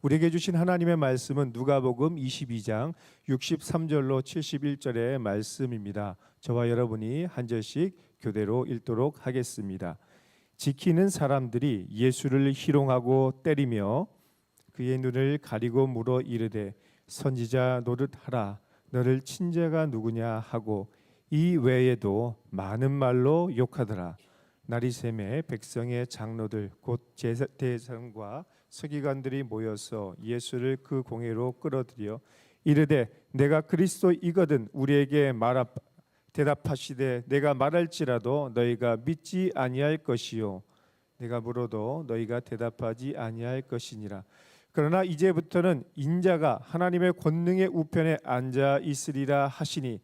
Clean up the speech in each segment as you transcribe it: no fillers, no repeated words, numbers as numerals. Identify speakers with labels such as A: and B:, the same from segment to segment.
A: 우리에게 주신 하나님의 말씀은 누가복음 22장 63절로 71절의 말씀입니다. 저와 여러분이 한 절씩 교대로 읽도록 하겠습니다. 지키는 사람들이 예수를 희롱하고 때리며 그의 눈을 가리고 물어 이르되 선지자 노릇하라. 너를 친자가 누구냐 하고 이 외에도 많은 말로 욕하더라. 날이 새매 백성의 장로들 곧 대제사장과 서기관들이 모여서 예수를 그 공회로 끌어들여 이르되 내가 그리스도이거든 우리에게 대답하시되 내가 말할지라도 너희가 믿지 아니할 것이요 내가 물어도 너희가 대답하지 아니할 것이니라. 그러나 이제부터는 인자가 하나님의 권능의 우편에 앉아 있으리라 하시니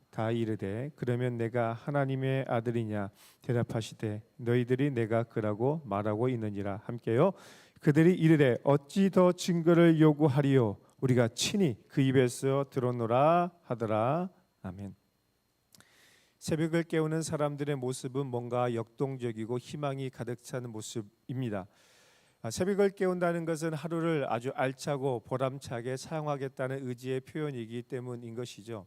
A: 다 이르되 그러면 내가 하나님의 아들이냐 대답하시되 너희들이 내가 그라고 말하고 있느니라. 함께요. 그들이 이르되 어찌 더 증거를 요구하리요 우리가 친히 그 입에서 들었노라 하더라. 아멘. 새벽을 깨우는 사람들의 모습은 뭔가 역동적이고 희망이 가득 차는 모습입니다. 새벽을 깨운다는 것은 하루를 아주 알차고 보람차게 사용하겠다는 의지의 표현이기 때문인 것이죠.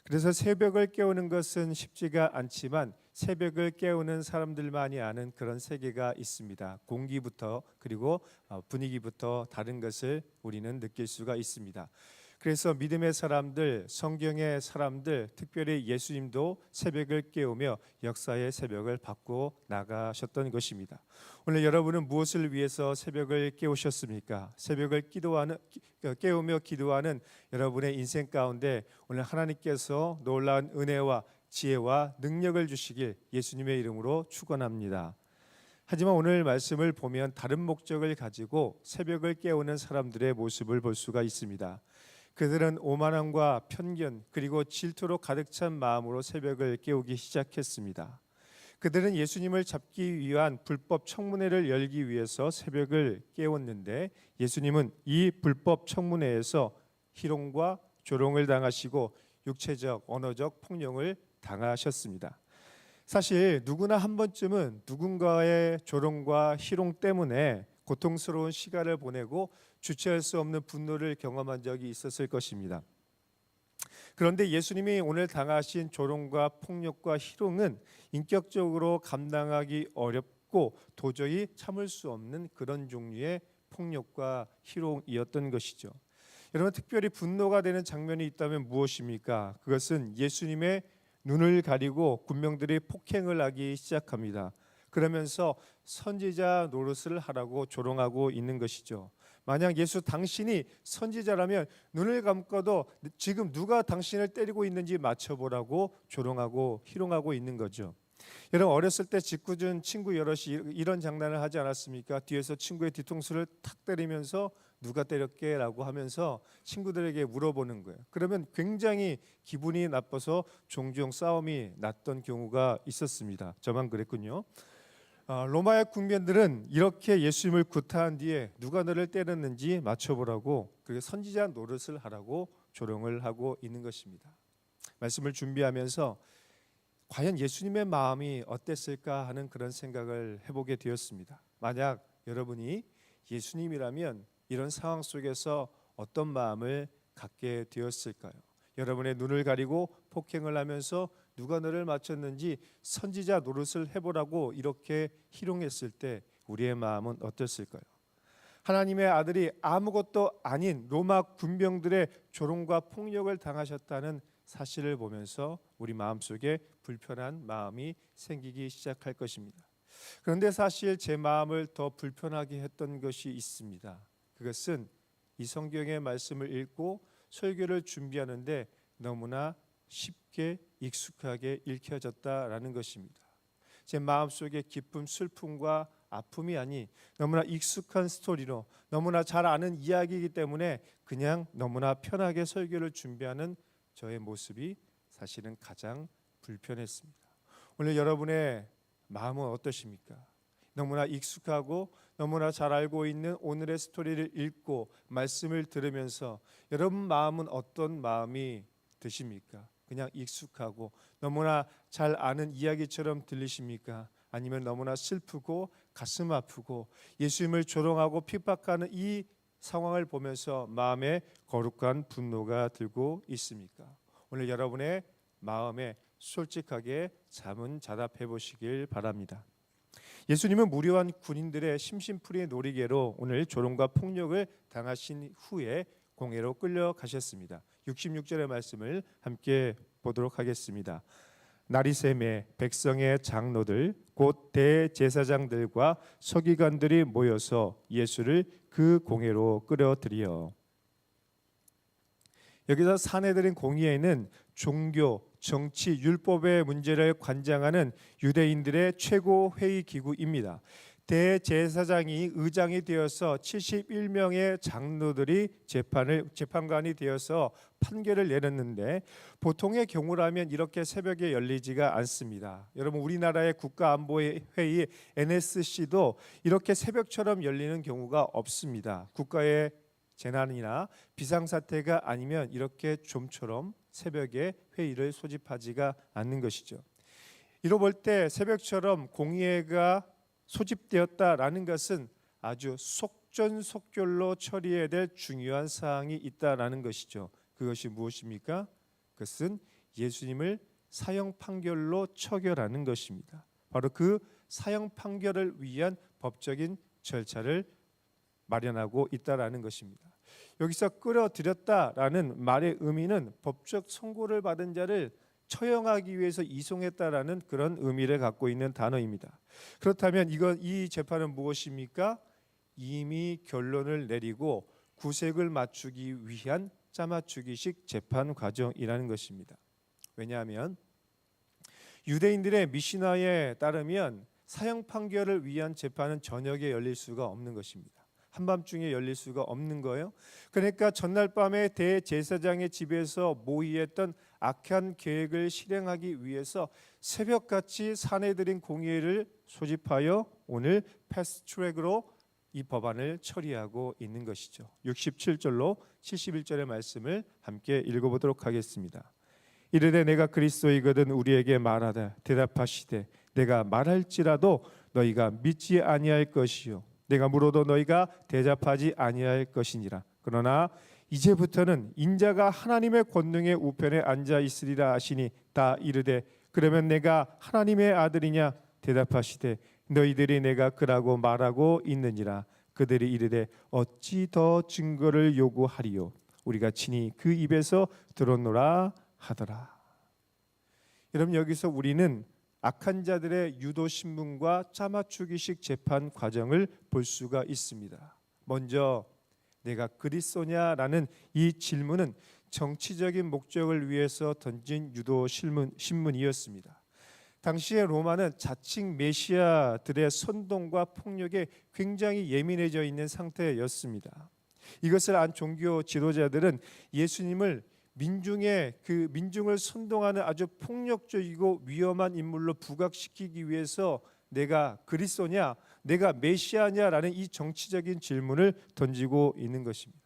A: 그래서 새벽을 깨우는 것은 쉽지가 않지만 새벽을 깨우는 사람들만이 아는 그런 세계가 있습니다. 공기부터 그리고 분위기부터 다른 것을 우리는 느낄 수가 있습니다. 그래서 믿음의 사람들, 성경의 사람들, 특별히 예수님도 새벽을 깨우며 역사의 새벽을 바꾸어 나가셨던 것입니다. 오늘 여러분은 무엇을 위해서 새벽을 깨우셨습니까? 새벽을 깨우며 기도하는 여러분의 인생 가운데 오늘 하나님께서 놀라운 은혜와 지혜와 능력을 주시길 예수님의 이름으로 축원합니다. 하지만 오늘 말씀을 보면 다른 목적을 가지고 새벽을 깨우는 사람들의 모습을 볼 수가 있습니다. 그들은 오만함과 편견 그리고 질투로 가득 찬 마음으로 새벽을 깨우기 시작했습니다. 그들은 예수님을 잡기 위한 불법 청문회를 열기 위해서 새벽을 깨웠는데 예수님은 이 불법 청문회에서 희롱과 조롱을 당하시고 육체적, 언어적 폭력을 당하셨습니다. 사실 누구나 한 번쯤은 누군가의 조롱과 희롱 때문에 고통스러운 시간을 보내고 주체할 수 없는 분노를 경험한 적이 있었을 것입니다. 그런데 예수님이 오늘 당하신 조롱과 폭력과 희롱은 인격적으로 감당하기 어렵고 도저히 참을 수 없는 그런 종류의 폭력과 희롱이었던 것이죠. 여러분, 특별히 분노가 되는 장면이 있다면 무엇입니까? 그것은 예수님의 눈을 가리고 군병들이 폭행을 하기 시작합니다. 그러면서 선지자 노릇을 하라고 조롱하고 있는 것이죠. 만약 예수 당신이 선지자라면 눈을 감고도 지금 누가 당신을 때리고 있는지 맞춰보라고 조롱하고 희롱하고 있는 거죠. 여러분, 어렸을 때 짓궂은 친구 여럿이 이런 장난을 하지 않았습니까? 뒤에서 친구의 뒤통수를 탁 때리면서 누가 때렸게? 라고 하면서 친구들에게 물어보는 거예요. 그러면 굉장히 기분이 나빠서 종종 싸움이 났던 경우가 있었습니다. 저만 그랬군요. 로마의 군병들은 이렇게 예수님을 구타한 뒤에 누가 너를 때렸는지 맞춰보라고 그리고 선지자 노릇을 하라고 조롱을 하고 있는 것입니다. 말씀을 준비하면서 과연 예수님의 마음이 어땠을까 하는 그런 생각을 해보게 되었습니다. 만약 여러분이 예수님이라면 이런 상황 속에서 어떤 마음을 갖게 되었을까요? 여러분의 눈을 가리고 폭행을 하면서 누가 너를 맞췄는지 선지자 노릇을 해보라고 이렇게 희롱했을 때 우리의 마음은 어땠을까요? 하나님의 아들이 아무것도 아닌 로마 군병들의 조롱과 폭력을 당하셨다는 사실을 보면서 우리 마음속에 불편한 마음이 생기기 시작할 것입니다. 그런데 사실 제 마음을 더 불편하게 했던 것이 있습니다. 그것은 이 성경의 말씀을 읽고 설교를 준비하는데 너무나 쉽게 익숙하게 읽혀졌다라는 것입니다. 제 마음속에 기쁨, 슬픔과 아픔이 아닌 너무나 익숙한 스토리로 너무나 잘 아는 이야기이기 때문에 그냥 너무나 편하게 설교를 준비하는 저의 모습이 사실은 가장 불편했습니다. 오늘 여러분의 마음은 어떠십니까? 너무나 익숙하고 너무나 잘 알고 있는 오늘의 스토리를 읽고 말씀을 들으면서 여러분 마음은 어떤 마음이 드십니까? 그냥 익숙하고 너무나 잘 아는 이야기처럼 들리십니까? 아니면 너무나 슬프고 가슴 아프고 예수님을 조롱하고 핍박하는 이 상황을 보면서 마음에 거룩한 분노가 들고 있습니까? 오늘 여러분의 마음에 솔직하게 자문자답해 보시길 바랍니다. 예수님은 무료한 군인들의 심심풀이 놀이개로 오늘 조롱과 폭력을 당하신 후에 공회로 끌려가셨습니다. 66절의 말씀을 함께 보도록 하겠습니다. 날이 새매 백성의 장로들 곧 대제사장들과 서기관들이 모여서 예수를 그 공회로 끌어들여. 여기서 사내들인 공의회는 종교, 정치, 율법의 문제를 관장하는 유대인들의 최고 회의 기구입니다. 대제사장이 의장이 되어서 71명의 장로들이 재판관이 되어서 판결을 내렸는데 보통의 경우라면 이렇게 새벽에 열리지가 않습니다. 여러분, 우리나라의 국가안보회의 NSC도 이렇게 새벽처럼 열리는 경우가 없습니다. 국가의 재난이나 비상사태가 아니면 이렇게 좀처럼 새벽에 회의를 소집하지가 않는 것이죠. 이로 볼 때 새벽처럼 공의회가 소집되었다라는 것은 아주 속전속결로 처리해야 될 중요한 사항이 있다라는 것이죠. 그것이 무엇입니까? 그것은 예수님을 사형 판결로 처결하는 것입니다. 바로 그 사형 판결을 위한 법적인 절차를 마련하고 있다라는 것입니다. 여기서 끌어들였다라는 말의 의미는 법적 선고를 받은 자를 처형하기 위해서 이송했다라는 그런 의미를 갖고 있는 단어입니다. 그렇다면 이 재판은 무엇입니까? 이미 결론을 내리고 구색을 맞추기 위한 짜맞추기식 재판 과정이라는 것입니다. 왜냐하면 유대인들의 미시나에 따르면 사형 판결을 위한 재판은 저녁에 열릴 수가 없는 것입니다. 한밤중에 열릴 수가 없는 거예요. 그러니까 전날 밤에 대제사장의 집에서 모의했던 악한 계획을 실행하기 위해서 새벽같이 사내들인 공의회를 소집하여 오늘 패스트트랙으로 이 법안을 처리하고 있는 것이죠. 67절로 71절의 말씀을 함께 읽어보도록 하겠습니다. 이르되 내가 그리스도이거든 우리에게 말하되 대답하시되 내가 말할지라도 너희가 믿지 아니할 것이요 내가 물어도 너희가 대답하지 아니할 것이니라. 그러나 이제부터는 인자가 하나님의 권능의 우편에 앉아 있으리라 하시니 다 이르되 그러면 내가 하나님의 아들이냐 대답하시되 너희들이 내가 그라고 말하고 있느니라. 그들이 이르되 어찌 더 증거를 요구하리요 우리가 친히 그 입에서 들었노라 하더라. 여러분, 여기서 우리는 악한 자들의 유도 신문과 짜맞추기식 재판 과정을 볼 수가 있습니다. 먼저 내가 그리스도냐라는 이 질문은 정치적인 목적을 위해서 던진 유도 신문이었습니다. 당시의 로마는 자칭 메시아들의 선동과 폭력에 굉장히 예민해져 있는 상태였습니다. 이것을 안 종교 지도자들은 예수님을 민중을 선동하는 아주 폭력적이고 위험한 인물로 부각시키기 위해서 내가 그리스도냐, 내가 메시아냐라는 이 정치적인 질문을 던지고 있는 것입니다.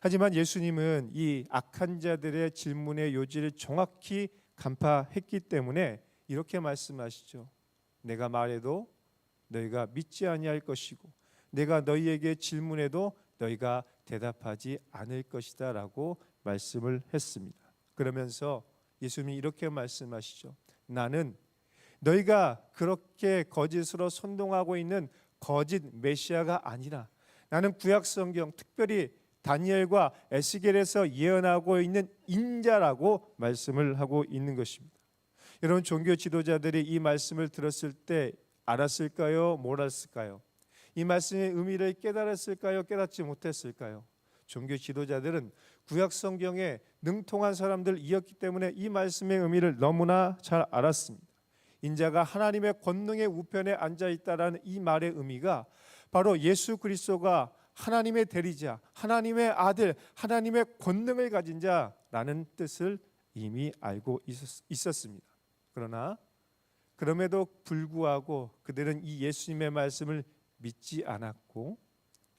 A: 하지만 예수님은 이 악한 자들의 질문의 요지를 정확히 간파했기 때문에 이렇게 말씀하시죠. 내가 말해도 너희가 믿지 아니할 것이고 내가 너희에게 질문해도 너희가 대답하지 않을 것이다 라고 말씀을 했습니다. 그러면서 예수님이 이렇게 말씀하시죠. 나는 너희가 그렇게 거짓으로 선동하고 있는 거짓 메시아가 아니라 나는 구약 성경 특별히 다니엘과 에스겔에서 예언하고 있는 인자라고 말씀을 하고 있는 것입니다. 여러분, 종교 지도자들이 이 말씀을 들었을 때 알았을까요? 몰랐을까요? 이 말씀의 의미를 깨달았을까요? 깨닫지 못했을까요? 종교 지도자들은 구약 성경에 능통한 사람들이었기 때문에 이 말씀의 의미를 너무나 잘 알았습니다. 인자가 하나님의 권능의 우편에 앉아 있다라는 이 말의 의미가 바로 예수 그리스도가 하나님의 대리자, 하나님의 아들, 하나님의 권능을 가진 자라는 뜻을 이미 알고 있었습니다. 그러나 그럼에도 불구하고 그들은 이 예수님의 말씀을 믿지 않았고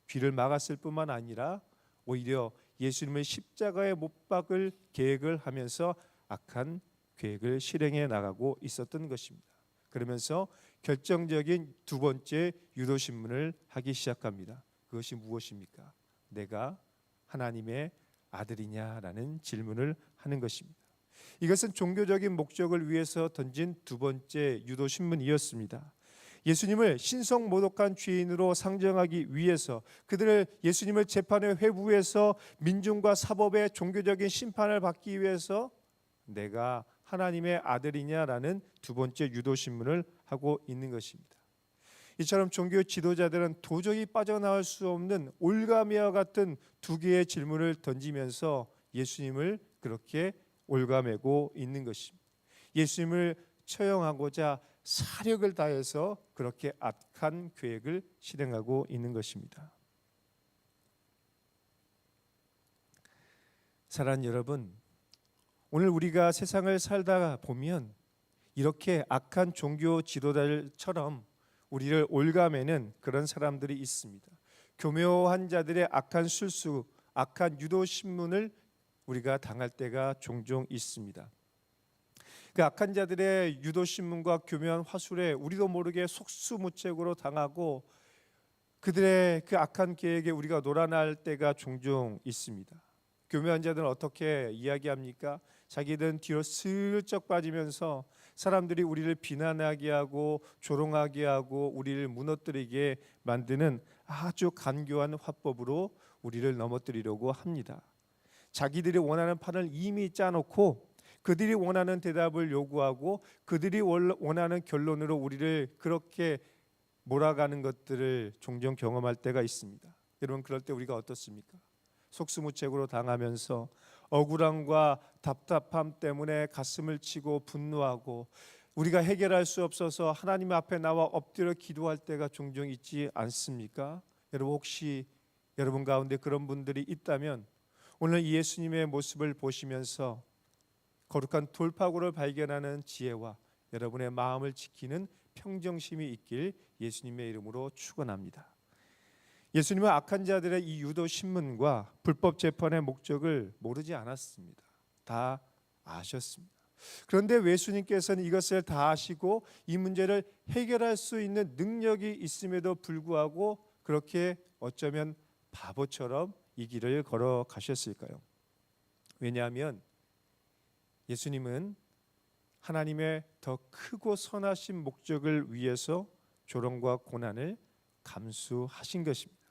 A: 귀를 막았을 뿐만 아니라 오히려 예수님을 십자가에 못 박을 계획을 하면서 악한 계획을 실행해 나가고 있었던 것입니다. 그러면서 결정적인 두 번째 유도신문을 하기 시작합니다. 그것이 무엇입니까? 내가 하나님의 아들이냐라는 질문을 하는 것입니다. 이것은 종교적인 목적을 위해서 던진 두 번째 유도 신문이었습니다. 예수님을 신성모독한 죄인으로 상정하기 위해서, 그들을 예수님을 재판의 회부에서 민중과 사법의 종교적인 심판을 받기 위해서 내가 하나님의 아들이냐라는 두 번째 유도 신문을 하고 있는 것입니다. 이처럼 종교 지도자들은 도저히 빠져나올 수 없는 올가미와 같은 두 개의 질문을 던지면서 예수님을 그렇게 올가매고 있는 것입니다. 예수님을 처형하고자 사력을 다해서 그렇게 악한 계획을 실행하고 있는 것입니다. 사랑하는 여러분, 오늘 우리가 세상을 살다 보면 이렇게 악한 종교 지도자들처럼 우리를 올가매는 그런 사람들이 있습니다. 교묘한 자들의 악한 술수, 악한 유도 신문을 우리가 당할 때가 종종 있습니다. 그 악한 자들의 유도 신문과 교묘한 화술에 우리도 모르게 속수무책으로 당하고 그들의 그 악한 계획에 우리가 놀아날 때가 종종 있습니다. 교묘한 자들은 어떻게 이야기합니까? 자기들은 뒤로 슬쩍 빠지면서 사람들이 우리를 비난하게 하고 조롱하게 하고 우리를 무너뜨리게 만드는 아주 간교한 화법으로 우리를 넘어뜨리려고 합니다. 자기들이 원하는 판을 이미 짜놓고 그들이 원하는 대답을 요구하고 그들이 원하는 결론으로 우리를 그렇게 몰아가는 것들을 종종 경험할 때가 있습니다. 여러분, 그럴 때 우리가 어떻습니까? 속수무책으로 당하면서 억울함과 답답함 때문에 가슴을 치고 분노하고 우리가 해결할 수 없어서 하나님 앞에 나와 엎드려 기도할 때가 종종 있지 않습니까? 여러분, 혹시 여러분 가운데 그런 분들이 있다면 오늘 예수님의 모습을 보시면서 거룩한 돌파구를 발견하는 지혜와 여러분의 마음을 지키는 평정심이 있길 예수님의 이름으로 축원합니다. 예수님은 악한 자들의 이 유도 신문과 불법 재판의 목적을 모르지 않았습니다. 다 아셨습니다. 그런데 예수님께서는 이것을 다 아시고 이 문제를 해결할 수 있는 능력이 있음에도 불구하고 그렇게 어쩌면 바보처럼 이 길을 걸어가셨을까요? 왜냐하면 예수님은 하나님의 더 크고 선하신 목적을 위해서 조롱과 고난을 감수하신 것입니다.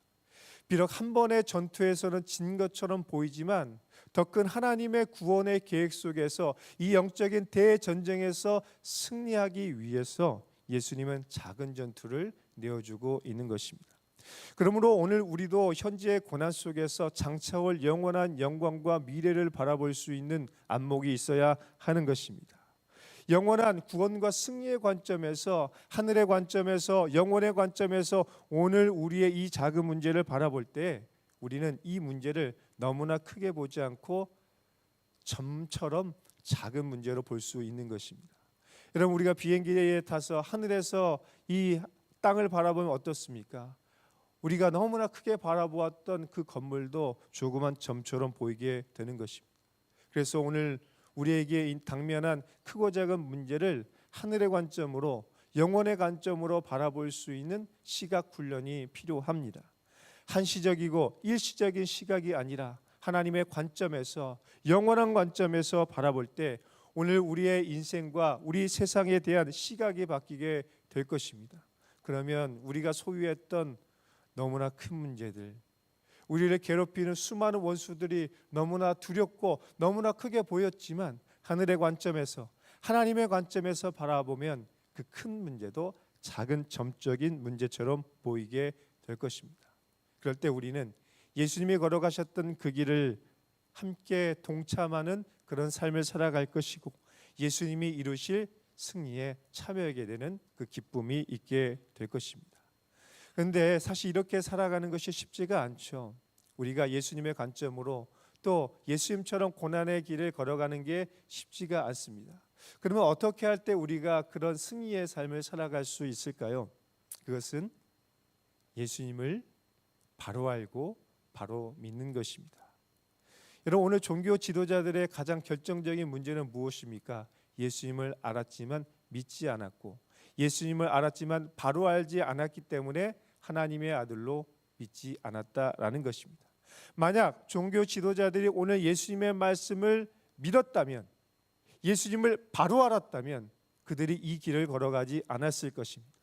A: 비록 한 번의 전투에서는 진 것처럼 보이지만 더 큰 하나님의 구원의 계획 속에서 이 영적인 대전쟁에서 승리하기 위해서 예수님은 작은 전투를 내어주고 있는 것입니다. 그러므로 오늘 우리도 현재의 고난 속에서 장차올 영원한 영광과 미래를 바라볼 수 있는 안목이 있어야 하는 것입니다. 영원한 구원과 승리의 관점에서, 하늘의 관점에서, 영원의 관점에서 오늘 우리의 이 작은 문제를 바라볼 때 우리는 이 문제를 너무나 크게 보지 않고 점처럼 작은 문제로 볼 수 있는 것입니다. 여러분, 우리가 비행기에 타서 하늘에서 이 땅을 바라보면 어떻습니까? 우리가 너무나 크게 바라보았던 그 건물도 조그만 점처럼 보이게 되는 것입니다. 그래서 오늘 우리에게 당면한 크고 작은 문제를 하늘의 관점으로, 영원의 관점으로 바라볼 수 있는 시각 훈련이 필요합니다. 한시적이고 일시적인 시각이 아니라 하나님의 관점에서, 영원한 관점에서 바라볼 때 오늘 우리의 인생과 우리 세상에 대한 시각이 바뀌게 될 것입니다. 그러면 우리가 소유했던 너무나 큰 문제들, 우리를 괴롭히는 수많은 원수들이 너무나 두렵고 너무나 크게 보였지만 하늘의 관점에서, 하나님의 관점에서 바라보면 그 큰 문제도 작은 점적인 문제처럼 보이게 될 것입니다. 그럴 때 우리는 예수님이 걸어가셨던 그 길을 함께 동참하는 그런 삶을 살아갈 것이고 예수님이 이루실 승리에 참여하게 되는 그 기쁨이 있게 될 것입니다. 그런데 사실 이렇게 살아가는 것이 쉽지가 않죠. 우리가 예수님의 관점으로 또 예수님처럼 고난의 길을 걸어가는 게 쉽지가 않습니다. 그러면 어떻게 할 때 우리가 그런 승리의 삶을 살아갈 수 있을까요? 그것은 예수님을 바로 알고 바로 믿는 것입니다. 여러분, 오늘 종교 지도자들의 가장 결정적인 문제는 무엇입니까? 예수님을 알았지만 믿지 않았고, 예수님을 알았지만 바로 알지 않았기 때문에 하나님의 아들로 믿지 않았다라는 것입니다. 만약 종교 지도자들이 오늘 예수님의 말씀을 믿었다면, 예수님을 바로 알았다면 그들이 이 길을 걸어가지 않았을 것입니다.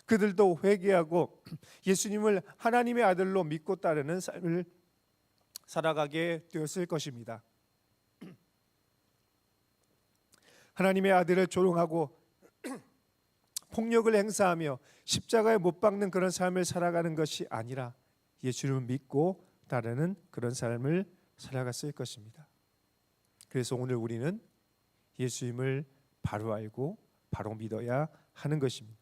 A: 그들도 회개하고 예수님을 하나님의 아들로 믿고 따르는 삶을 살아가게 되었을 것입니다. 하나님의 아들을 조롱하고 폭력을 행사하며 십자가에 못 박는 그런 삶을 살아가는 것이 아니라 예수님을 믿고 따르는 그런 삶을 살아갔을 것입니다. 그래서 오늘 우리는 예수님을 바로 알고 바로 믿어야 하는 것입니다.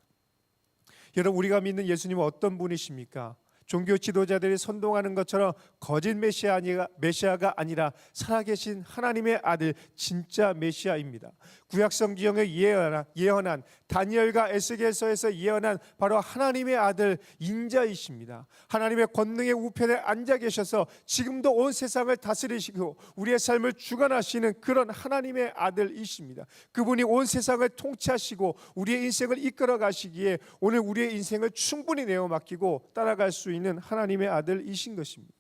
A: 여러분, 우리가 믿는 예수님은 어떤 분이십니까? 종교 지도자들이 선동하는 것처럼 거짓 메시아가 아니라 살아계신 하나님의 아들, 진짜 메시아입니다. 구약 성경에 예언한 다니엘과 에스겔서에서 예언한 바로 하나님의 아들 인자이십니다. 하나님의 권능의 우편에 앉아 계셔서 지금도 온 세상을 다스리시고 우리의 삶을 주관하시는 그런 하나님의 아들이십니다. 그분이 온 세상을 통치하시고 우리의 인생을 이끌어 가시기에 오늘 우리의 인생을 충분히 내어 맡기고 따라갈 수 있는 하나님의 아들이신 것입니다.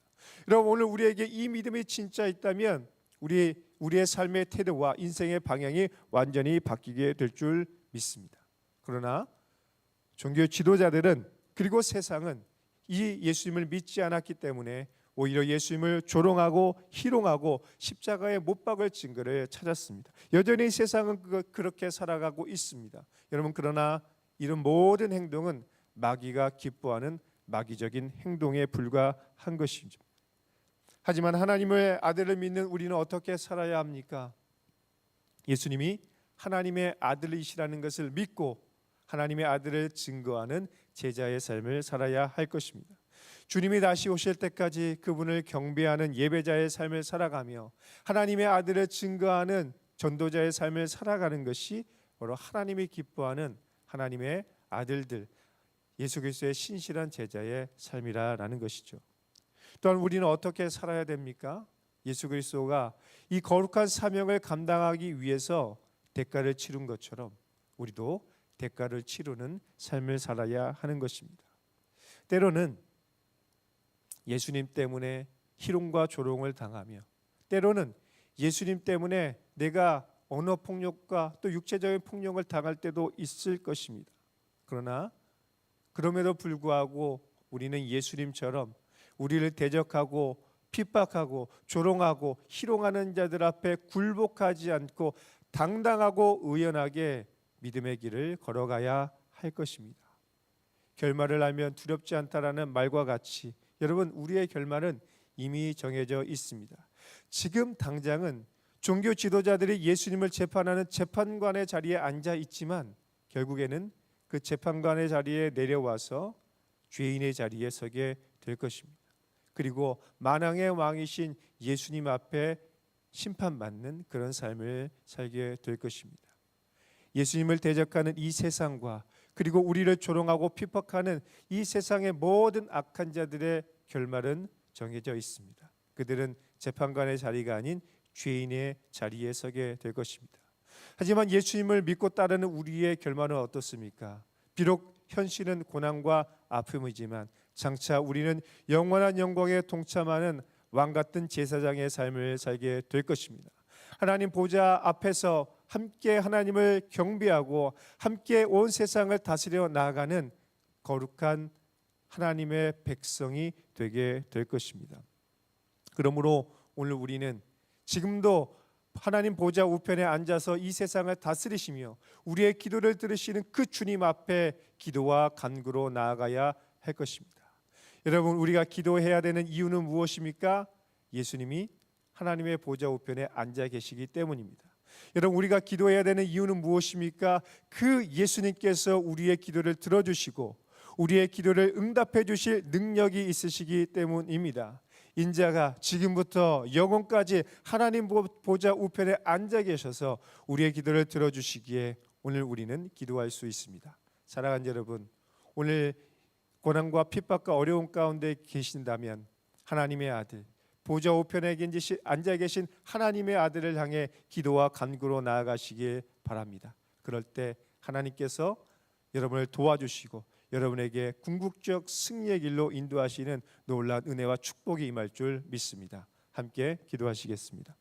A: 여러분, 오늘 우리에게 이 믿음이 진짜 있다면 우리의 삶의 태도와 인생의 방향이 완전히 바뀌게 될 줄 믿습니다. 그러나 종교 지도자들은 그리고 세상은 이 예수님을 믿지 않았기 때문에 오히려 예수님을 조롱하고 희롱하고 십자가에 못 박을 증거를 찾았습니다. 여전히 세상은 그렇게 살아가고 있습니다. 여러분, 그러나 이런 모든 행동은 마귀가 기뻐하는 마귀적인 행동에 불과한 것이죠. 하지만 하나님의 아들을 믿는 우리는 어떻게 살아야 합니까? 예수님이 하나님의 아들이시라는 것을 믿고 하나님의 아들을 증거하는 제자의 삶을 살아야 할 것입니다. 주님이 다시 오실 때까지 그분을 경배하는 예배자의 삶을 살아가며 하나님의 아들을 증거하는 전도자의 삶을 살아가는 것이 바로 하나님이 기뻐하는 하나님의 아들들, 예수 그리스도의 신실한 제자의 삶이라는 것이죠. 또한 우리는 어떻게 살아야 됩니까? 예수 그리스도가 이 거룩한 사명을 감당하기 위해서 대가를 치른 것처럼 우리도 대가를 치르는 삶을 살아야 하는 것입니다. 때로는 예수님 때문에 희롱과 조롱을 당하며, 때로는 예수님 때문에 내가 언어 폭력과 또 육체적인 폭력을 당할 때도 있을 것입니다. 그러나 그럼에도 불구하고 우리는 예수님처럼 우리를 대적하고 핍박하고 조롱하고 희롱하는 자들 앞에 굴복하지 않고 당당하고 의연하게 믿음의 길을 걸어가야 할 것입니다. 결말을 알면 두렵지 않다라는 말과 같이 여러분, 우리의 결말은 이미 정해져 있습니다. 지금 당장은 종교 지도자들이 예수님을 재판하는 재판관의 자리에 앉아 있지만 결국에는 그 재판관의 자리에 내려와서 죄인의 자리에 서게 될 것입니다. 그리고 만왕의 왕이신 예수님 앞에 심판받는 그런 삶을 살게 될 것입니다. 예수님을 대적하는 이 세상과 그리고 우리를 조롱하고 핍박하는 이 세상의 모든 악한 자들의 결말은 정해져 있습니다. 그들은 재판관의 자리가 아닌 죄인의 자리에 서게 될 것입니다. 하지만 예수님을 믿고 따르는 우리의 결말은 어떻습니까? 비록 현실은 고난과 아픔이지만 장차 우리는 영원한 영광에 동참하는 왕 같은 제사장의 삶을 살게 될 것입니다. 하나님 보좌 앞에서 함께 하나님을 경배하고 함께 온 세상을 다스려 나아가는 거룩한 하나님의 백성이 되게 될 것입니다. 그러므로 오늘 우리는 지금도 하나님 보좌 우편에 앉아서 이 세상을 다스리시며 우리의 기도를 들으시는 그 주님 앞에 기도와 간구로 나아가야 할 것입니다. 여러분, 우리가 기도해야 되는 이유는 무엇입니까? 예수님이 하나님의 보좌 우편에 앉아 계시기 때문입니다. 여러분, 우리가 기도해야 되는 이유는 무엇입니까? 그 예수님께서 우리의 기도를 들어주시고 우리의 기도를 응답해 주실 능력이 있으시기 때문입니다. 인자가 지금부터 영원까지 하나님 보좌 우편에 앉아 계셔서 우리의 기도를 들어주시기에 오늘 우리는 기도할 수 있습니다. 사랑하는 여러분, 오늘 고난과 핍박과 어려움 가운데 계신다면 하나님의 아들, 보좌 우편에 앉아 계신 하나님의 아들을 향해 기도와 간구로 나아가시길 바랍니다. 그럴 때 하나님께서 여러분을 도와주시고 여러분에게 궁극적 승리의 길로 인도하시는 놀라운 은혜와 축복이 임할 줄 믿습니다. 함께 기도하시겠습니다.